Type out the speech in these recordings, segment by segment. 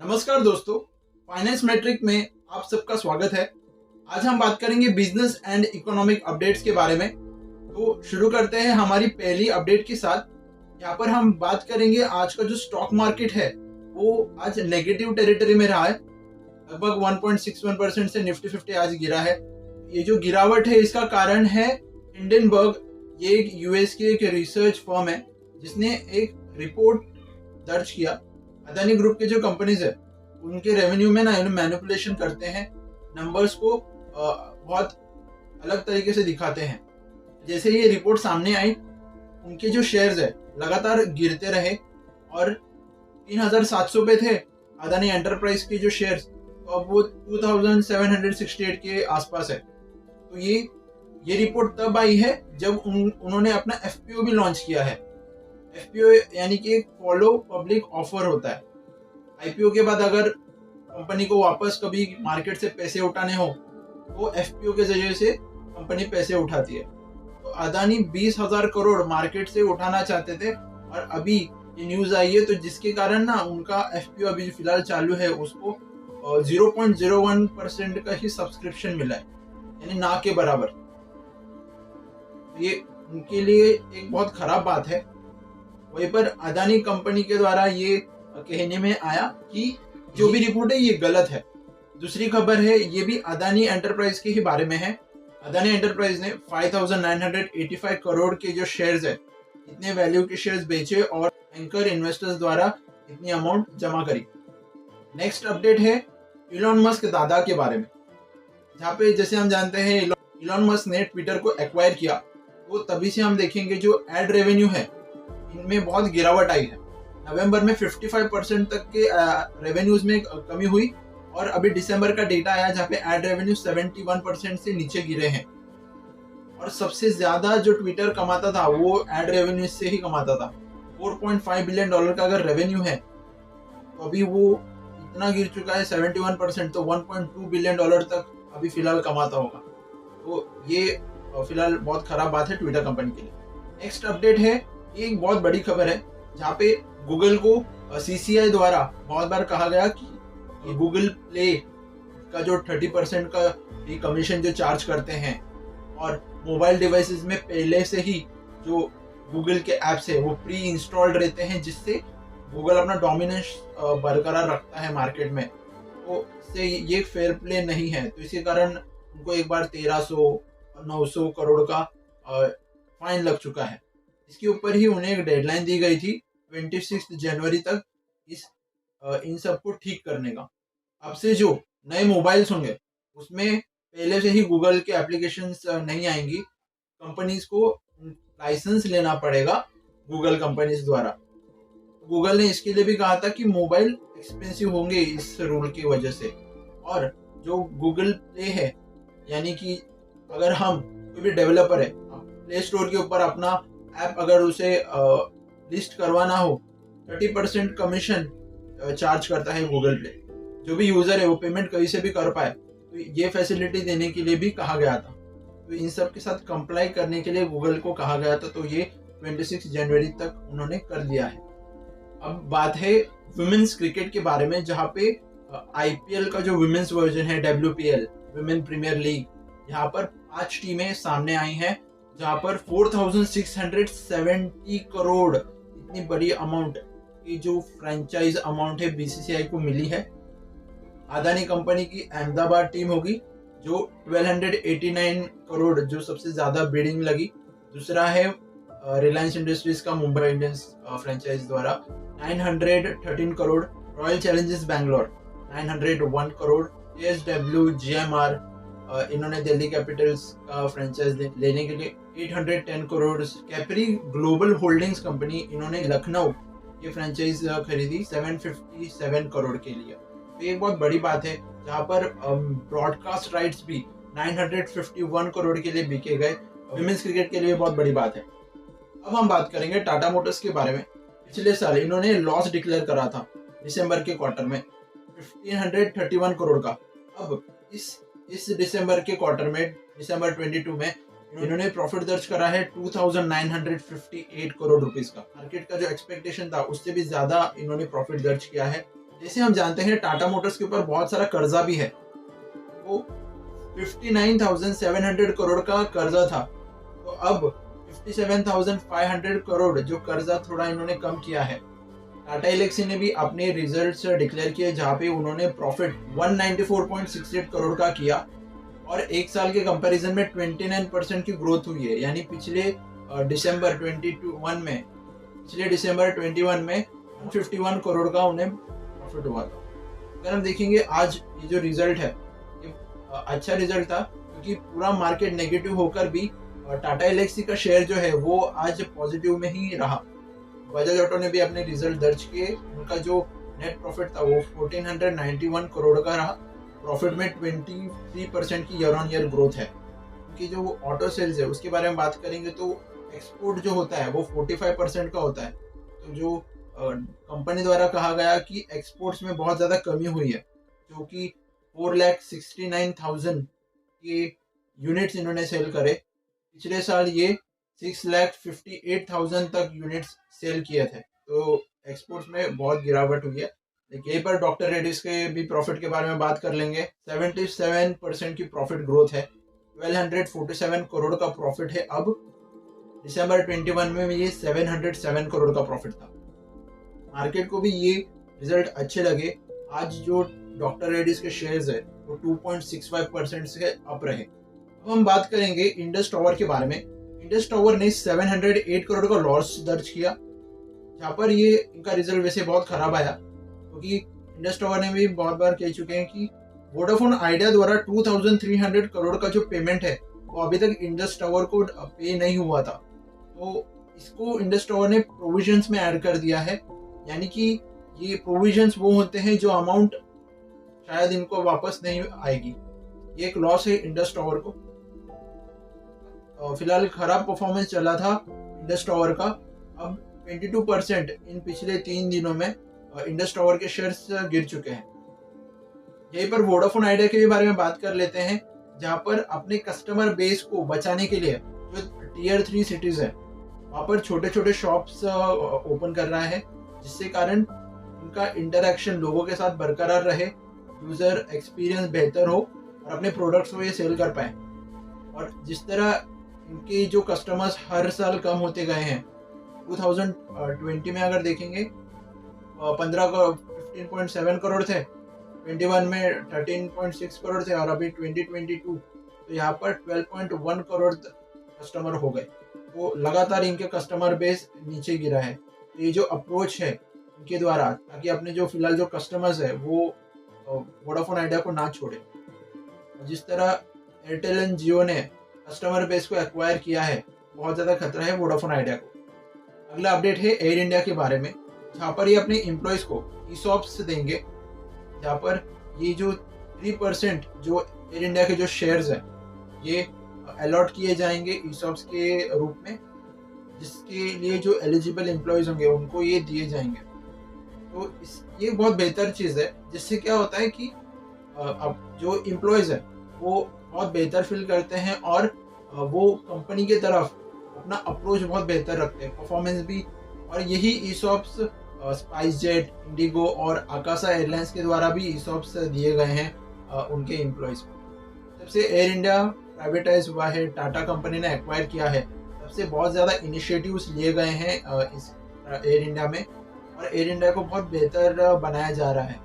नमस्कार दोस्तों, finance matric में आप सबका स्वागत है। आज हम बात करेंगे बिजनेस एंड इकोनॉमिक अपडेट्स के बारे में। तो शुरू करते हैं हमारी पहली अपडेट के साथ। यहाँ पर हम बात करेंगे आज का जो स्टॉक मार्केट है वो आज नेगेटिव टेरिटरी में रहा है। लगभग 1.61% से निफ्टी 50 आज गिरा है। ये जो गिरावट है इसका कारण है हिंडनबर्ग, ये एक यूएस की एक रिसर्च फर्म है जिसने एक रिपोर्ट दर्ज किया। अदानी ग्रुप के जो कंपनीज है उनके रेवेन्यू में ना मैनिपुलेशन करते हैं, नंबर्स को बहुत अलग तरीके से दिखाते हैं। जैसे ये रिपोर्ट सामने आई, उनके जो शेयर्स है लगातार गिरते रहे और 3700 पे थे अदानी एंटरप्राइज के जो शेयर्स, तो अब वो 2768 के आसपास है। तो ये रिपोर्ट तब आई है जब उन्होंने अपना एफपीओ भी लॉन्च किया है। एफपीओ यानी कि एक फॉलो पब्लिक ऑफर होता है। आईपीओ के बाद अगर कंपनी को वापस कभी मार्केट से पैसे उठाने हो तो एफपीओ के जरिए से कंपनी पैसे उठाती है। तो अदानी 20,000 करोड़ मार्केट से उठाना चाहते थे और अभी ये न्यूज आई है, तो जिसके कारण ना उनका एफपीओ अभी फिलहाल चालू है उसको 0.01% का ही सब्सक्रिप्शन मिला है, यानी ना के बराबर। ये उनके लिए एक बहुत खराब बात है। वहीं पर अदानी कंपनी के द्वारा ये कहने में आया कि जो भी रिपोर्ट है ये गलत है। दूसरी खबर है, ये भी अदानी एंटरप्राइज के ही बारे में है। अदानी एंटरप्राइज ने 5,985 करोड़ के जो शेयर्स है, इतने वैल्यू के शेयर्स बेचे और एंकर इन्वेस्टर्स द्वारा इतनी अमाउंट जमा करी। नेक्स्ट अपडेट है इलॉन मस्क दादा के बारे में, जहाँ पे जैसे हम जानते हैं इलॉन मस्क ने ट्विटर को एक्वायर किया, तो तभी से हम देखेंगे जो एड रेवेन्यू है इनमें बहुत गिरावट आई है। नवंबर में 55% तक के रेवेन्यूज में कमी हुई और अभी दिसंबर का डेटा आया जहाँ पे एड रेवेन्यू 71% से नीचे गिरे हैं। और सबसे ज्यादा जो ट्विटर कमाता था वो एड रेवेन्यू से ही कमाता था। 4.5 बिलियन डॉलर का अगर रेवेन्यू है तो अभी वो इतना गिर चुका है 71%, तो 1.2 बिलियन डॉलर तक अभी फिलहाल कमाता होगा। तो ये फिलहाल बहुत खराब बात है ट्विटर कंपनी के लिए। नेक्स्ट अपडेट है, ये एक बहुत बड़ी खबर है जहाँ पे गूगल को सीसीआई द्वारा बहुत बार कहा गया कि गूगल प्ले का जो 30% का कमीशन जो चार्ज करते हैं और मोबाइल डिवाइसेस में पहले से ही जो गूगल के ऐप्स है वो प्री इंस्टॉल्ड रहते हैं, जिससे गूगल अपना डोमिनेंस बरकरार रखता है मार्केट में। तो इससे ये फेयर प्ले नहीं है, तो इसी कारण उनको एक बार 1300-900 करोड़ का फाइन लग चुका है। इसके ऊपर ही उन्हें एक डेडलाइन दी गई थी 26 जनवरी तक इन सबको ठीक करने का। अब से जो नए मोबाइल्स होंगे उसमें पहले से ही गूगल के एप्लीकेशंस नहीं आएंगी, कंपनीज को लाइसेंस लेना पड़ेगा गूगल कंपनीज द्वारा। गूगल ने इसके लिए भी कहा था कि मोबाइल एक्सपेंसिव होंगे इस रूल की वजह से। और जो गूगल प्ले है, यानी कि अगर हम कोई भी डेवलपर है, प्ले स्टोर के ऊपर अपना ऐप अगर उसे लिस्ट करवाना हो, 30% कमीशन चार्ज करता है गूगल प्ले। जो भी यूजर है वो पेमेंट कहीं से भी कर पाए, तो ये फैसिलिटी देने के लिए भी कहा गया था। तो इन सब के साथ कंप्लाई करने के लिए गूगल को कहा गया था, तो ये 26 जनवरी तक उन्होंने कर लिया है। अब बात है वुमेन्स क्रिकेट के बारे में, जहाँ पे आईपीएल का जो वुमेन्स वर्जन है WPL वुमेन प्रीमियर लीग, यहाँ पर 5 टीमें सामने आई हैं, जहाँ पर 4,670 करोड़ इतनी बड़ी अमाउंट की जो फ्रेंचाइज अमाउंट है बीसीसीआई को मिली है। अदानी कंपनी की अहमदाबाद टीम होगी जो 1289 करोड़ जो सबसे ज्यादा बिडिंग लगी। दूसरा है रिलायंस इंडस्ट्रीज का मुंबई इंडियंस फ्रेंचाइज द्वारा 913 crore. Royal Challengers Bangalore 901 crore. ASW GMR इन्होंने दिल्ली कैपिटल्स का फ्रेंचाइज लेने के लिए 810 crore. Capri global holdings company इन्होंने लखनऊ ये फ्रेंचाइज खरीदी 757 करोड़ के लिए। तो ये बहुत बड़ी बात है, जहाँ पर ब्रॉडकास्ट राइट्स भी 951 करोड़ के लिए बिके गए। विमेंस क्रिकेट के लिए बहुत बड़ी बात है। अब हम बात करेंगे टाटा मोटर्स के बारे में। पिछले साल इन्होंने लॉस डिक्लेयर करा था दिसंबर के क्वार्टर में 1531 करोड़ का। अब इस दिसंबर के क्वार्टर में, दिसंबर 22 में, इन्होंने प्रॉफिट दर्ज करा है 2958 करोड़ रुपीस का। मार्केट का जो एक्सपेक्टेशन था उससे भी ज्यादा इन्होंने प्रॉफिट दर्ज किया है। जैसे हम जानते हैं टाटा मोटर्स के ऊपर बहुत सारा कर्जा भी है, वो 59,700 करोड़ का कर्जा था, तो अब 57,500 करोड़ जो कर्जा थोड़ा इन्होंने कम किया है। टाटा एल्क्सी ने भी अपने रिजल्ट्स डिक्लेयर किए जहाँ पे उन्होंने प्रॉफिट 194.68 करोड़ का किया और एक साल के कंपैरिजन में 29% की ग्रोथ हुई है। यानी पिछले दिसंबर 21 में 151 करोड़ का उन्हें प्रॉफिट हुआ था। अगर हम देखेंगे आज ये जो रिजल्ट है ये अच्छा रिजल्ट था, क्योंकि पूरा मार्केट नेगेटिव होकर भी टाटा एल्क्सी का शेयर जो है वो आज पॉजिटिव में ही रहा। बजाज ऑटो ने भी अपने रिजल्ट दर्ज किए, उनका जो नेट प्रॉफिट था वो 1491 करोड़ का रहा। प्रॉफिट में 23% की ईयर ऑन ईयर ग्रोथ है। उनकी जो ऑटो सेल्स है उसके बारे में बात करेंगे तो एक्सपोर्ट जो होता है वो 45% का होता है। तो जो कंपनी द्वारा कहा गया कि एक्सपोर्ट्स में बहुत ज़्यादा कमी हुई है, जो कि 4,69,000 के यूनिट्स इन्होंने सेल करे। पिछले साल ये 6,58,000 तक यूनिट्स सेल किए थे, तो एक्सपोर्ट्स में बहुत गिरावट हुई है। यहीं पर डॉक्टर रेड्डीज के भी प्रॉफिट के बारे में बात कर लेंगे। 77% की प्रॉफिट ग्रोथ है, 1247 करोड़ का प्रॉफिट है। अब दिसंबर 21 में ये 707 करोड़ का प्रॉफिट था। मार्केट को भी ये रिजल्ट अच्छे लगे। आज जो डॉक्टर रेड्डीज के शेयर्स है वो 2.65% से अप रहे। अब हम बात करेंगे इंडस टावर के बारे में। इंडस टावर ने 708 करोड़ का लॉस दर्ज किया, जहाँ पर ये इनका रिजल्ट वैसे बहुत खराब आया, क्योंकि इंडस टावर ने भी बहुत बार कह चुके हैं कि वोडाफोन आइडिया द्वारा 2,300 करोड़ का जो पेमेंट है वो अभी तक इंडस टावर को पे नहीं हुआ था। तो इसको इंडस टावर ने प्रोविजंस में ऐड कर दिया है। यानी कि ये प्रोविजंस वो होते हैं जो अमाउंट शायद इनको वापस नहीं आएगी। ये एक लॉस है इंडस टावर को। फिलहाल खराब परफॉर्मेंस चला था इंडस टावर का। अब 22% इन पिछले 3 दिनों में इंडस टावर के शेयर्स गिर चुके हैं। यहीं पर वोडाफोन आइडिया के बारे में बात कर लेते हैं, जहां पर अपने कस्टमर बेस को बचाने के लिए जो टियर 3 सिटीज है वहां पर छोटे छोटे शॉप्स ओपन कर रहा है, जिससे कारण उनका इंटरेक्शन लोगों के साथ बरकरार रहे, यूजर एक्सपीरियंस बेहतर हो और अपने प्रोडक्ट्स को ये सेल कर पाए। और जिस तरह इनके जो कस्टमर्स हर साल कम होते गए हैं, 2020 में अगर देखेंगे 15.7 करोड़ थे, 21 में 13.6 करोड़ थे और अभी 2022 तो यहाँ पर 12.1 करोड़ कस्टमर हो गए। तो लगातार इनके कस्टमर बेस नीचे गिरा है। तो ये जो अप्रोच है इनके द्वारा, ताकि अपने जो फिलहाल जो कस्टमर्स है वो वोडाफोन आइडिया को ना छोड़े। जिस तरह एयरटेल एंड जियो ने कस्टमर बेस को एक्वायर किया है, बहुत ज़्यादा खतरा है वोडाफोन आइडिया को। अगला अपडेट है एयर इंडिया के बारे में, जहाँ पर ये अपने एम्प्लॉयज़ को ईसॉप्स देंगे, जहाँ पर ये जो 3% जो एयर इंडिया के जो शेयर्स हैं ये अलॉट किए जाएंगे ईसॉप्स के रूप में, जिसके लिए जो एलिजिबल एम्प्लॉयज़ होंगे उनको ये दिए जाएंगे। तो ये बहुत बेहतर चीज़ है, जिससे क्या होता है कि अब जो एम्प्लॉयज़ है वो बहुत बेहतर फील करते हैं और वो कंपनी की तरफ अपना अप्रोच बहुत बेहतर रखते हैं, परफॉर्मेंस भी। और यही ईसॉप्स स्पाइस जेट, इंडिगो और आकाशा एयरलाइंस के द्वारा भी ईसॉप्स दिए गए हैं उनके एम्प्लॉयज़ को। जब से एयर इंडिया प्राइवेटाइज हुआ है, टाटा कंपनी ने एक्वायर किया है, तब से बहुत ज़्यादा इनिशिएटिव्स लिए गए हैं इस एयर इंडिया में, और एयर इंडिया को बहुत बेहतर बनाया जा रहा है।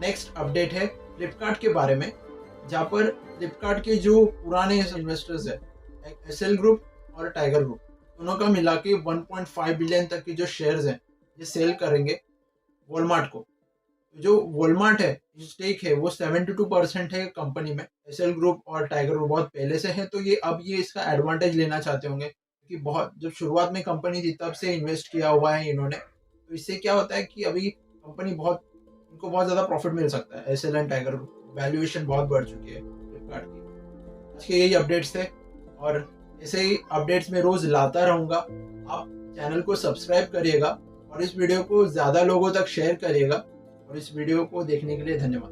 नेक्स्ट अपडेट है फ्लिपकार्ट के बारे में, जहाँ पर फ्लिपकार्ट के जो पुराने इन्वेस्टर्स है, एसएल ग्रुप और टाइगर ग्रुप, दोनों का मिला के 1.5 बिलियन तक के जो शेयर्स हैं ये सेल करेंगे वॉलमार्ट को। जो वॉलमार्ट है स्टेक है वो 72% है कंपनी में। एसएल ग्रुप और टाइगर ग्रुप बहुत पहले से है, तो ये अब ये इसका एडवांटेज लेना चाहते होंगे, क्योंकि बहुत जब शुरुआत में कंपनी थी तब से इन्वेस्ट किया हुआ है इन्होंने। तो इससे क्या होता है कि अभी कंपनी इनको बहुत ज़्यादा प्रॉफिट मिल सकता है। SL and Tiger group valuation बहुत बढ़ चुकी है फ्लिपकार्ट की। आज के यही अपडेट्स थे और ऐसे ही अपडेट्स में रोज़ लाता रहूँगा। आप चैनल को सब्सक्राइब करिएगा और इस वीडियो को ज़्यादा लोगों तक शेयर करिएगा। और इस वीडियो को देखने के लिए धन्यवाद।